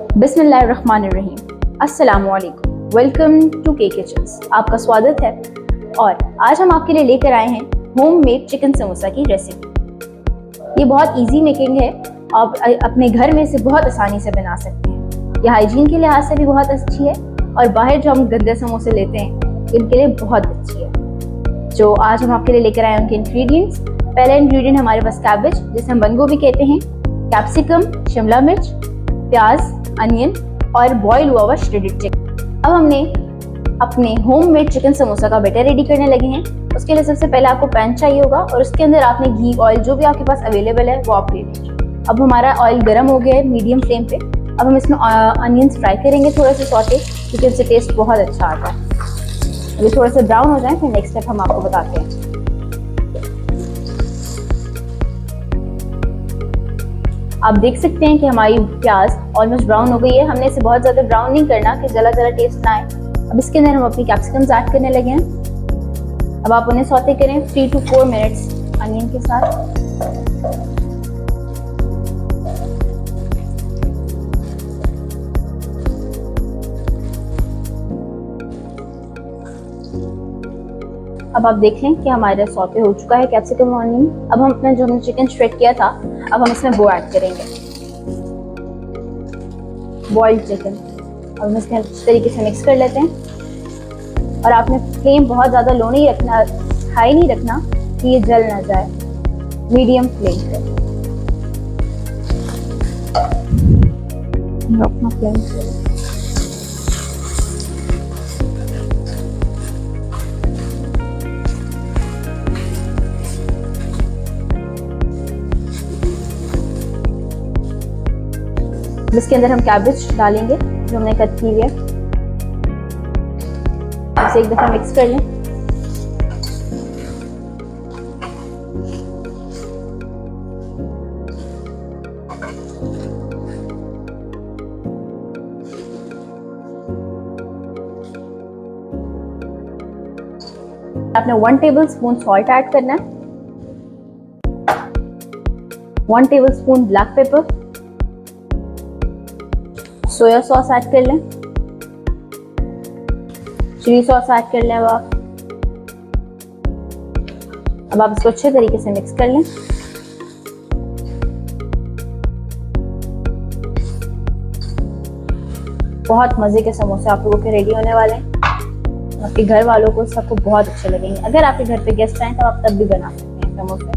बिस्मिल्लाहिर्रहमानिर्रहीम। अस्सलामु अलैकुम। वेलकम टू के किचन्स। आपका स्वागत है। और आज हम आपके लिए लेकर आए हैं होम मेड चिकन समोसा की रेसिपी। ये बहुत इजी मेकिंग है, आप अपने घर में से बहुत आसानी से बना सकते हैं। ये हाइजीन के लिहाज से भी बहुत अच्छी है और बाहर जो हम गंदे समोसे लेते हैं इनके लिए बहुत अच्छी है। जो आज हम आपके लिए लेकर आए हैं उनके इंग्रेडिएंट्स। पहला इंग्रेडिएंट हमारे पास कैबेज, जिसे हम बंद गोभी कहते हैं, कैप्सिकम, शिमला मिर्च, प्याज, अनियन और बॉईल हुआ श्रेडेड चिकन। अब हमने अपने होम मेड चिकन समोसा का बैटर रेडी करने लगे हैं। उसके लिए सबसे पहले आपको पैन चाहिए होगा और उसके अंदर आपने घी, ऑयल जो भी आपके पास अवेलेबल है वो आप ले लीजिए। अब हमारा ऑयल गर्म हो गया है मीडियम फ्लेम पे। अब हम इसमें अनियंस फ्राई करेंगे थोड़ा सा सॉटे, क्योंकि इससे टेस्ट बहुत अच्छा आता है। अभी थोड़ा सा ब्राउन हो जाए फिर नेक्स्ट स्टेप हम आपको बताते हैं। आप देख सकते हैं कि हमारी प्याज ऑलमोस्ट ब्राउन हो गई है। हमने इसे बहुत ज़्यादा ब्राउन नहीं करना कि जला जला टेस्ट ना आए। अब इसके अंदर हम अपनी कैप्सिकम्स ऐड करने लगे हैं। अब आप उन्हें सौते करें 3 to 4 मिनट्स अनियन के साथ। अब आप देख लें कि हमारा सौते हो चुका है कैप्सिकम और अनियन। अब हम अपना जो हमने चिकन श्रेड किया था अब हम इसमें वो ऐड करेंगे, बॉइल्ड चिकन। अब हम इसमें इस तरीके से मिक्स कर लेते हैं। और आपने फ्लेम बहुत ज़्यादा लो नहीं रखना, हाई नहीं रखना कि ये जल ना जाए, मीडियम फ्लेम पे अपना फ्लेम। इसके अंदर हम कैबेज डालेंगे जो हमने कट की है। इसे एक दफा मिक्स कर लें। आपने 1 टेबल स्पून सॉल्ट ऐड करना है, 1 table spoon black pepper, soya sauce add कर लें, चिली सॉस ऐड कर लें। अब आप इसको अच्छे तरीके से मिक्स कर लें। बहुत मजे के समोसे आप लोगों के रेडी होने वाले हैं। आपके घर वालों को सबको बहुत अच्छे लगेंगे। अगर आपके घर पे गेस्ट आए तो आप तब भी बना सकते हैं समोसे।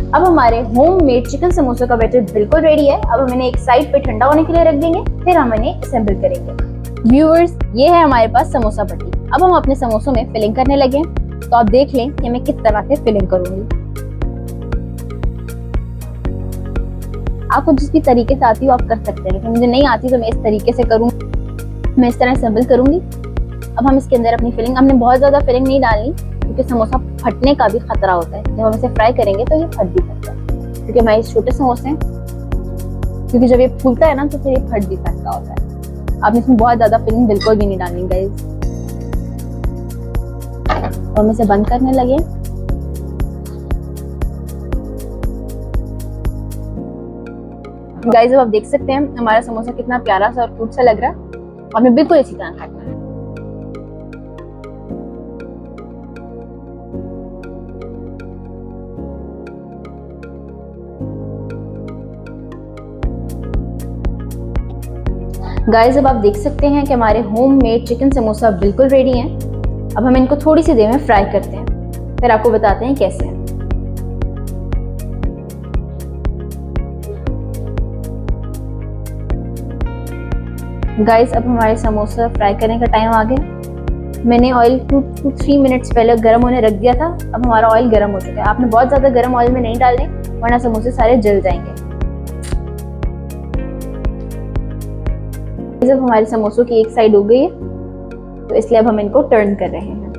अब हमारे होम मेड चिकन समोसे का बैटर बिल्कुल रेडी है। अब हम इन्हें एक साइड पे ठंडा होने के लिए रख देंगे, फिर हम इन्हें असेंबल करेंगे। व्यूअर्स, ये है हमारे पास समोसा पट्टी। अब हम अपने समोसों में फिलिंग करने लगे हैं, तो आप देख लें कि मैं किस तरह से फिलिंग करूंगी। आपको जिस भी तरीके से आती हो आप कर सकते हैं, लेकिन मुझे नहीं आती तो मैं इस तरीके से करूंगी, मैं इस तरह असेंबल करूंगी। अब हम इसके अंदर अपनी फिलिंग, हमने बहुत ज्यादा फिलिंग नहीं डालनी क्योंकि समोसा फटने का भी खतरा होता है। जब हम इसे फ्राई करेंगे तो ये फट भी सकता है, क्योंकि हमारे छोटे समोसे हैं, क्योंकि जब ये फूलता है ना तो फिर ये फट भी सकता होता है। आपने इसमें बहुत ज्यादा फिलिंग बिल्कुल भी नहीं डालनी गाइस। तो हम इसे बंद करने लगे। गाइस, अब आप देख सकते हैं हमारा समोसा कितना प्यारा सा और क्यूट सा लग रहा है। और हमें बिल्कुल इसी तरह काटना है। गाइस, अब आप देख सकते हैं कि हमारे होम मेड चिकन समोसा बिल्कुल रेडी हैं। अब हम इनको थोड़ी सी देर में फ्राई करते हैं, फिर आपको बताते हैं कैसे हैं। गाइस, अब हमारे समोसा फ्राई करने का टाइम आ गया। मैंने ऑयल 2 to 3 मिनट्स पहले गर्म होने रख दिया था। अब हमारा ऑयल गर्म हो चुका है। आपने बहुत ज़्यादा गर्म ऑयल में नहीं डालने, वरना समोसे सारे जल जाएंगे। जब हमारे समोसों की एक साइड हो गई है तो इसलिए अब हम इनको टर्न कर रहे हैं।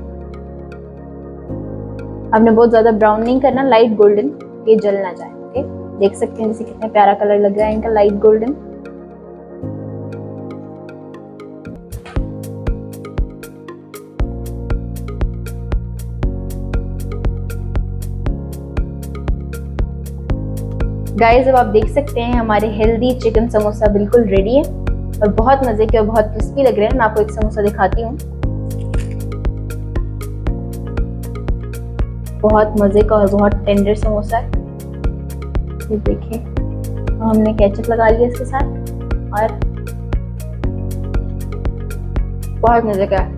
हमने बहुत ज़्यादा ब्राउन नहीं करना, लाइट गोल्डन, ये जल ना जाए। ओके, देख सकते हैं जैसे कितना प्यारा कलर लग रहा है इनका, लाइट गोल्डन। गाइस अब आप देख सकते हैं हमारे हेल्दी चिकन समोसा बिल्कुल रेडी है और बहुत मजे के और बहुत क्रिस्पी लग रहे हैं। मैं आपको एक समोसा दिखाती हूँ। बहुत मजे का और बहुत टेंडर समोसा है। ये देखिए, हमने केचप लगा लिया इसके साथ और बहुत मजे का है।